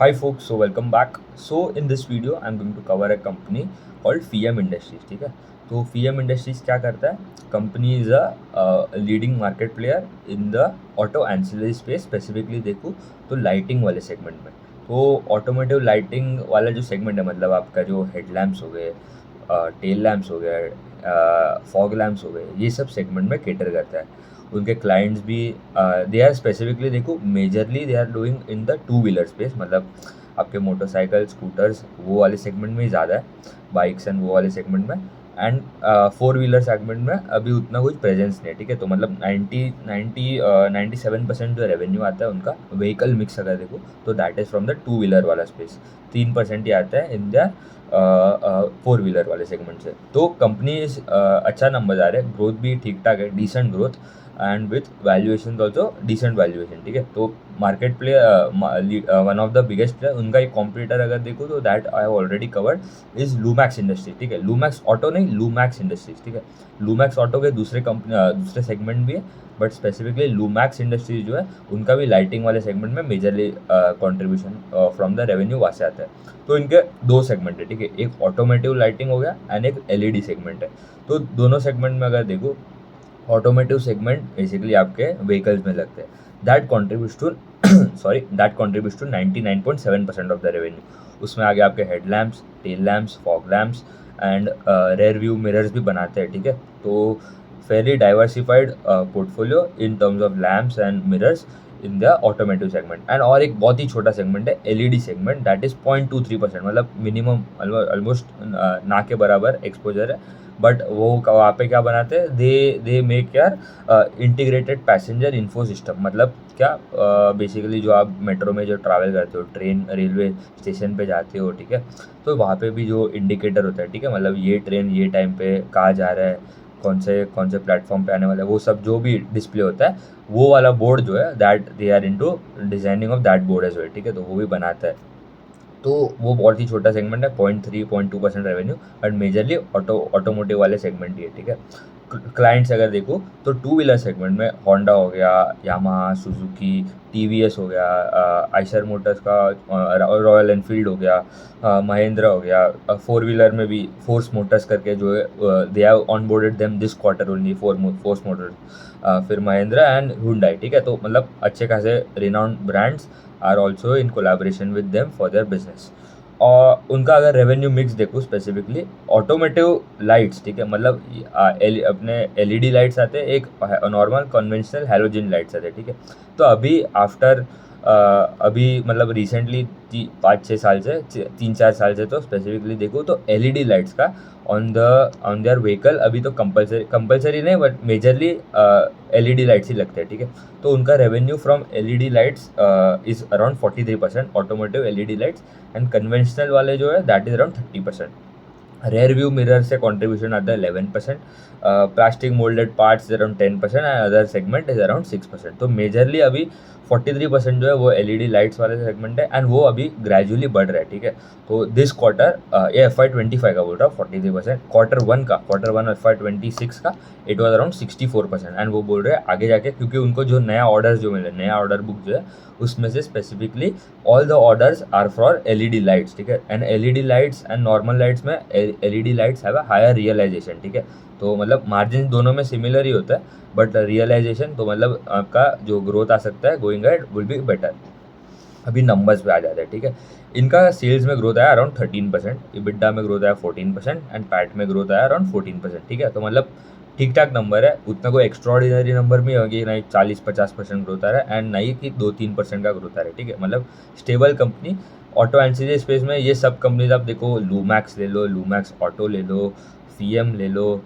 Hi folks, so welcome back. So in this video I'm going to cover a company called FIEM Industries. ठीक है, तो FIEM Industries क्या करता है? Company is a leading market player in the auto ancillary space. Specifically देखूँ तो lighting वाले segment में. तो ऑटोमेटिव लाइटिंग वाला जो सेगमेंट है, मतलब आपका जो हेडलैम्प्स हो गए, टेल लैम्प्स हो गए, फॉग लैम्प्स हो गए, ये सब सेगमेंट में केटर करता है. उनके क्लाइंट्स भी दे आर स्पेसिफिकली देखो majorly they are doing in the two wheeler space. मतलब आपके मोटरसाइकिल स्कूटर्स वो वाले सेगमेंट में ही ज़्यादा है, बाइक्स एंड वो वाले सेगमेंट में. एंड फोर व्हीलर सेगमेंट में अभी उतना कुछ प्रेजेंस नहीं है. ठीक है, तो मतलब 97% जो रेवेन्यू आता है उनका व्हीकल मिक्स अगर देखो तो that is from the two wheeler वाला स्पेस. 3% ही आता है इन द फोर व्हीलर वाले सेगमेंट से. तो कंपनी अच्छा नंबर आ रहे हैं, ग्रोथ भी ठीक ठाक है, decent growth and with valuation also decent valuation. ठीक है, तो market player one of the biggest player. उनका एक कॉम्पिटिटर अगर देखो तो that I have already covered is Lumax industries. ठीक है, लूमैक्स ऑटो नहीं, लूमैक्स इंडस्ट्रीज. ठीक है, लूमैक्स ऑटो के दूसरे दूसरे सेगमेंट भी है, बट स्पेसिफिकली लूमैक्स इंडस्ट्रीज जो है उनका भी लाइटिंग वाले सेगमेंट में majorly contribution from the revenue वहाँ से आता है. तो इनके दो सेगमेंट है. ठीक है, एक ऑटोमेटिव लाइटिंग हो गया एंड एक एलईडी सेगमेंट है. तो दोनों सेगमेंट में अगर देखो, ऑटोमेटिव सेगमेंट बेसिकली आपके व्हीकल्स में लगते हैं. That contribute to that contribute to 99.7% of the revenue. उसमें आगे आपके headlamps, tail lamps, fog lamps and rear view mirrors भी बनाते हैं. ठीक है, तो fairly diversified portfolio in terms of lamps and mirrors in the automotive segment. And और एक बहुत ही छोटा सेगमेंट है एलईडी सेगमेंट, दैट इज 0.23%. मतलब मिनिमम ऑलमोस्ट ना के बराबर एक्सपोजर है. बट वो वहाँ पे क्या बनाते हैं, दे मेक यार इंटीग्रेटेड पैसेंजर इन्फो सिस्टम. मतलब क्या, बेसिकली जो आप मेट्रो में जो ट्रैवल करते हो, ट्रेन रेलवे स्टेशन पे जाते हो, ठीक है, तो वहाँ पे भी जो इंडिकेटर होता है, ठीक है, मतलब ये ट्रेन ये टाइम पे कहाँ जा रहा है, कौन से प्लेटफॉर्म पे आने वाला है, वो सब जो भी डिस्प्ले होता है, वो वाला बोर्ड जो है that they are into designing of that board as well. ठीक है, तो वो भी बनाता है. तो वो बहुत ही छोटा सेगमेंट है, 0.2% रेवेन्यू, बट मेजरली ऑटोमोटिव वाले सेगमेंट ही है. ठीक है, क्लाइंट्स अगर देखो तो टू व्हीलर सेगमेंट में होंडा हो गया, यामाहा, सुजुकी, टीवीएस हो गया, आइशर मोटर्स का रॉयल एनफील्ड हो गया, महिंद्रा हो गया. फोर व्हीलर में भी फोर्स मोटर्स करके जो है they have onboarded them this quarter only, force Motors. फिर महिंद्रा एंड हुंडई. ठीक है, तो मतलब अच्छे खासे renowned brands are also in collaboration with them for their business. और उनका अगर रेवेन्यू मिक्स देखो, स्पेसिफिकली ऑटोमेटिव लाइट्स, ठीक है, मतलब अपने एलईडी लाइट्स आते हैं, एक नॉर्मल कन्वेंशनल हैलोजन लाइट्स आते हैं. ठीक है, तो अभी आफ्टर अभी मतलब रिसेंटली 5-6 साल से, 3-4 साल से, तो स्पेसिफिकली देखो तो एलईडी लाइट्स का ऑन देयर व्हीकल अभी तो कंपलसरी नहीं, बट मेजरली एलईडी लाइट्स ही लगते हैं. ठीक है, तो उनका revenue from LED lights is around 43%, automotive LED lights. And conventional वाले जो है that is around 30%. Rear view mirror से कॉन्ट्रीब्यूशन आता है 11%, plastic moulded parts is around 10% and other segment is around 6%. तो मेजरली अभी 43% जो है वो एलईडी लाइट्स वाले सेगमेंट है, एंड वो अभी ग्रेजुअली बढ़ रहा है. ठीक है, तो दिस क्वार्टर, ये FY25 का बोल रहा हूँ 43%, क्वार्टर वन FY26 का इट वॉज अराउंड 64%. एंड वो बोल रहे हैं आगे जाके, क्योंकि उनको जो नया ऑर्डर्स जो मिले, नया ऑर्डर बुक जो है, उसमें से specifically all the orders are for LED lights. ठीक है, and LED lights and normal lights में LED lights have a higher realisation. ठीक है, तो मतलब मार्जिन दोनों में सिमिलर ही होता है, बट रियलाइजेशन तो मतलब आपका जो ग्रोथ आ सकता है going ahead will be better. अभी नंबर्स पे आ जाते हैं. ठीक है, इनका सेल्स में ग्रोथ आया अराउंड 13%, इबिडा में ग्रोथ आया 14% एंड पैट में ग्रोथ आया अराउंड 14%. ठीक है, तो मतलब ठीक ठाक नंबर है, उतना कोई एक्स्ट्रॉर्डिनरी नंबर भी होगी नहीं, 40-50% ग्रोथ आ रहा है, एंड नहीं कि 2-3% का ग्रोथ आ रहा है. ठीक है, मतलब stable company. Auto ancillary space में ये सब कंपनीज आप देखो, लूमैक्स ले लो, लूमैक्स ऑटो ले लो, FIEM ले लो,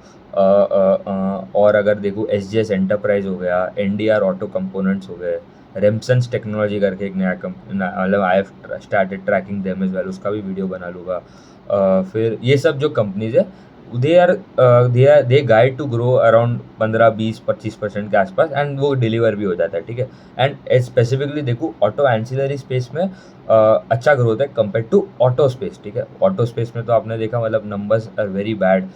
और अगर देखो SGS एंटरप्राइज हो गया, NDR ऑटो कंपोनेंट्स हो गए, रेमसन्स टेक्नोलॉजी करके एक नया कंपनी, मतलब I have started tracking them as well, उसका भी वीडियो बना लूँगा. फिर ये सब जो कंपनीज है दे गाइड टू ग्रो अराउंड 15-20-25% के आसपास, एंड वो डिलीवर भी हो जाता है. ठीक है, एंड स्पेसिफिकली देखो ऑटो एंसिलरी स्पेस में अच्छा ग्रोथ है कंपेयर टू ऑटो स्पेस. ठीक है, ऑटो स्पेस में तो आपने देखा मतलब नंबर्स आर वेरी बैड.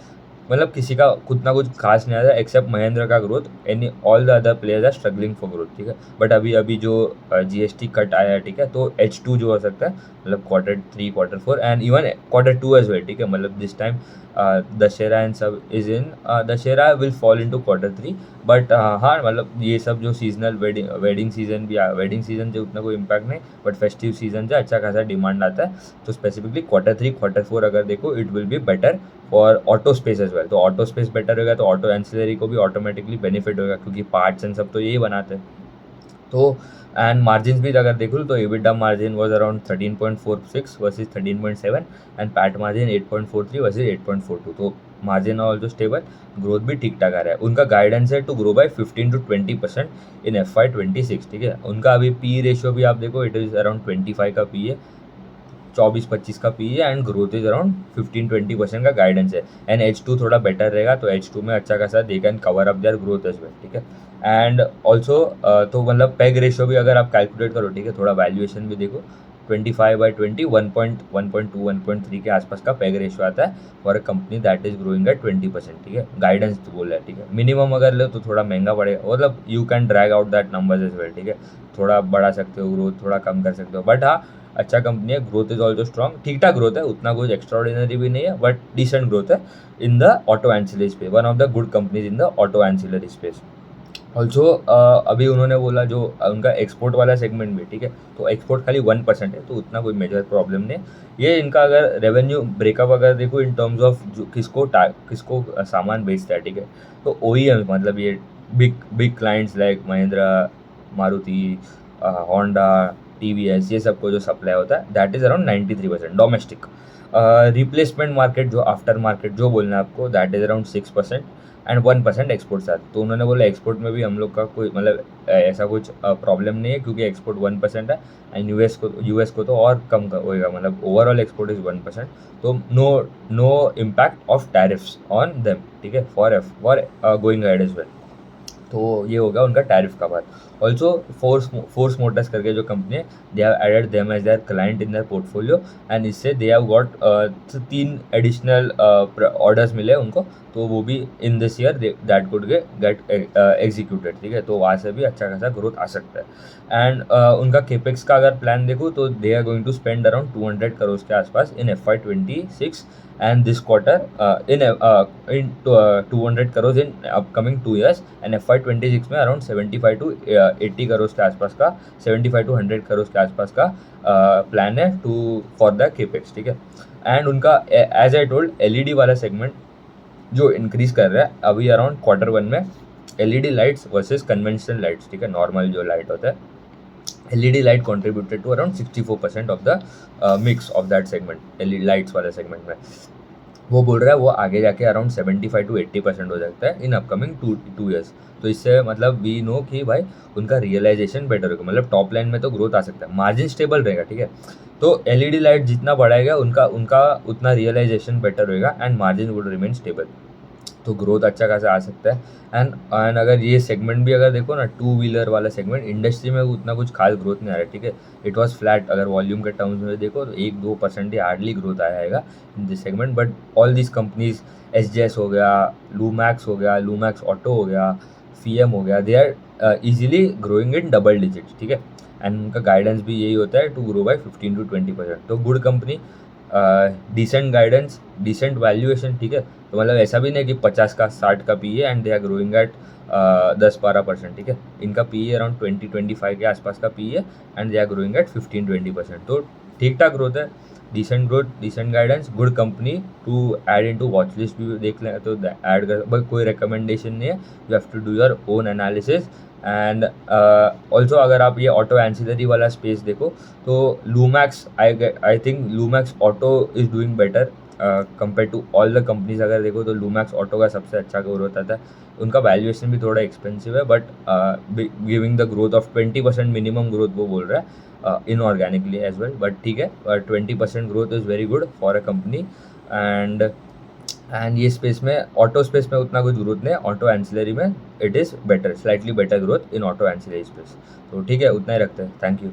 मतलब किसी का खुद ना कुछ खास नहीं आता एक्सेप्ट महेंद्र का growth, any all the other players are struggling for growth, ठीक है। बट अभी अभी जो जीएसटी कट आया है, ठीक है, तो H2 जो हो सकता है, मतलब Q3 Q4 and even Q2 as well, ठीक है। मतलब दिस टाइम दशहरा एंड सब is in, Dussehra will fall into Q3, but हाँ मतलब ये सब जो सीजनल वेडिंग सीजन भी वेडिंग सीजन जो उतना कोई इम्पैक्ट नहीं, बट फेस्टिव सीजन से अच्छा खासा डिमांड आता है। तो स्पेसिफिकली Q3 Q4 अगर देखो इट विल बी बेटर और ऑटो स्पेस एज वेल। तो ऑटो स्पेस बेटर होगा तो ऑटो एंसिलरी को भी ऑटोमेटिकली बेनिफिट होगा, क्योंकि पार्ट्स एंड सब तो यही बनाते हैं। तो एंड मार्जिन भी अगर देखो तो EBITDA margin was around 13.46 versus 13.7 and PAT margin 8.43 versus 8.42। तो मार्जिन ऑल्सो स्टेबल, ग्रोथ भी ठीक ठाक आ रहा है। उनका गाइडेंस है to grow by 15 to 20% in FY26, ठीक है। उनका अभी पी रेशियो भी आप देखो, इट इज़ अराउंड 25 का पी है, 24-25 का पी है एंड ग्रोथ इज अराउंड 15-20% का गाइडेंस है। एंड H2 थोड़ा बेटर रहेगा, तो H2 में अच्छा खासा they can cover up their growth as well, ठीक है। एंड ऑल्सो तो मतलब पेग रेशियो भी अगर आप कैलकुलेट करो, ठीक है, थोड़ा वैल्यूएशन भी देखो, 25/20 1.1.2 1.3 के आसपास का पेग रेशियो आता है for a company that is growing at 20%, ठीक है। गाइडेंस तो बोल रहा है, ठीक है। मिनिमम अगर लो तो थोड़ा महंगा पड़ेगा, मतलब you can drag out that numbers as well, ठीक है। थोड़ा बढ़ा सकते हो ग्रोथ, थोड़ा कम कर सकते हो, बट हाँ अच्छा कंपनी है, ग्रोथ इज ऑल्सो स्ट्रॉन्ग, ठीक ठाक ग्रोथ है, उतना कुछ एक्स्ट्राऑर्डिनरी भी नहीं है, बट डिसेंट ग्रोथ है in the auto ancillary space, one of the good companies in the auto ancillary space. Also अभी उन्होंने बोला जो उनका एक्सपोर्ट वाला सेगमेंट भी, ठीक है, तो एक्सपोर्ट खाली 1% है, तो उतना कोई मेजर प्रॉब्लम नहीं। ये इनका अगर रेवेन्यू ब्रेकअप अगर देखो इन टर्म्स ऑफ जो किसको सामान बेचता है, ठीक है, तो OEM मतलब ये big big clients like Mahindra, Maruti, Honda, TVS, ये सबको जो सप्लाई होता है that is around 93% domestic. Replacement market जो आफ्टर मार्केट जो बोलना है आपको, that is around 6% and 1% export साथ। तो उन्होंने बोला एक्सपोर्ट में भी हम लोग का कोई मतलब ऐसा कुछ प्रॉब्लम नहीं है, क्योंकि एक्सपोर्ट 1% है एंड यूएस को तो और कम होएगा, मतलब ओवरऑल एक्सपोर्ट इज़ 1%। तो no impact of tariffs on them, ठीक है, for going ahead as well. तो ये होगा उनका टैरिफ का बात। ऑल्सो फोर्स मोटर्स करके जो कंपनी है, they have added them as their client in their portfolio and इससे they have got 3 additional orders मिले उनको, तो वो भी in this year that could get executed, ठीक है। तो वहाँ से भी अच्छा खासा ग्रोथ आ सकता है। एंड उनका केपेक्स का अगर प्लान देखो तो they are going to spend around 200 crore के आसपास इन FY26 and this quarter in 200 crores in upcoming 2 years and FY26 में अराउंड 75 to 80 करोड़ के आसपास का 75 to 100 करोड़ के आसपास का प्लान है टू फॉर द केपेक्स, ठीक है। एंड उनका एज आई टोल्ड LED वाला सेगमेंट जो इंक्रीज कर रहा है अभी अराउंड Q1 में, LED lights versus conventional lights, ठीक है, नॉर्मल जो लाइट होता है, LED light contributed to around 64% of the mix of that segment, LED lights वाले सेगमेंट में। वो बोल रहा है वो आगे जाके अराउंड 75 to 80% हो सकता है इन अपकमिंग 2 years। तो इससे मतलब वी नो कि भाई उनका रियलाइजेशन बेटर होगा, मतलब टॉप लाइन में तो ग्रोथ आ सकता है, मार्जिन स्टेबल रहेगा, ठीक है। तो LED लाइट जितना बढ़ाएगा उनका उनका उतना रियलाइजेशन बेटर होगा and margin would remain stable, तो ग्रोथ अच्छा खासा आ सकता है। एंड अगर ये सेगमेंट भी अगर देखो ना, 2 व्हीलर वाला सेगमेंट इंडस्ट्री में उतना कुछ खास ग्रोथ नहीं आ रहा है, ठीक है। इट वाज फ्लैट, अगर वॉल्यूम के टर्म्स में देखो तो 1-2% ही हार्डली ग्रोथ आएगा in this segment. But all this companies, SGS हो गया, लूमैक्स हो गया, लूमैक्स ऑटो हो गया, FIAM हो गया, they are easily growing in double digits, ठीक है। एंड उनका गाइडेंस भी यही होता है टू ग्रो बाय 15 to 20%। तो good company, decent guidance, decent valuation, ठीक है। तो मतलब ऐसा भी नहीं कि 50 का 60 का पी है and they are growing at 10-12%, ठीक है। इनका पी अराउंड 20-25 के आसपास का पी है and they are growing at 15-20%। तो ठीक ठाक ग्रोथ है, decent growth, decent guidance, good company to add in to watch list भी देख लें तो ऐड कर, बट कोई रिकमेंडेशन नहीं है, you have to do your own analysis. And also अगर आप ये ऑटो एंसिलरी वाला स्पेस देखो तो Lumax, I think Lumax auto is doing better compare to all the companies. अगर देखो तो लूमैक्स ऑटो का सबसे अच्छा ग्रोथ आता है, उनका वैल्यूएशन भी थोड़ा एक्सपेंसिव है, but giving the growth of 20% minimum growth वो बोल रहा है इनऑर्गेनिकली एज वेल, बट ठीक है, 20% growth is very good for a company. And ये स्पेस में, ऑटो स्पेस में उतना कुछ ग्रोथ नहीं है, ऑटो एंसिलरी में it is better, slightly better growth in auto ancillary space. तो ठीक है, उतना ही रखते हैं, थैंक यू।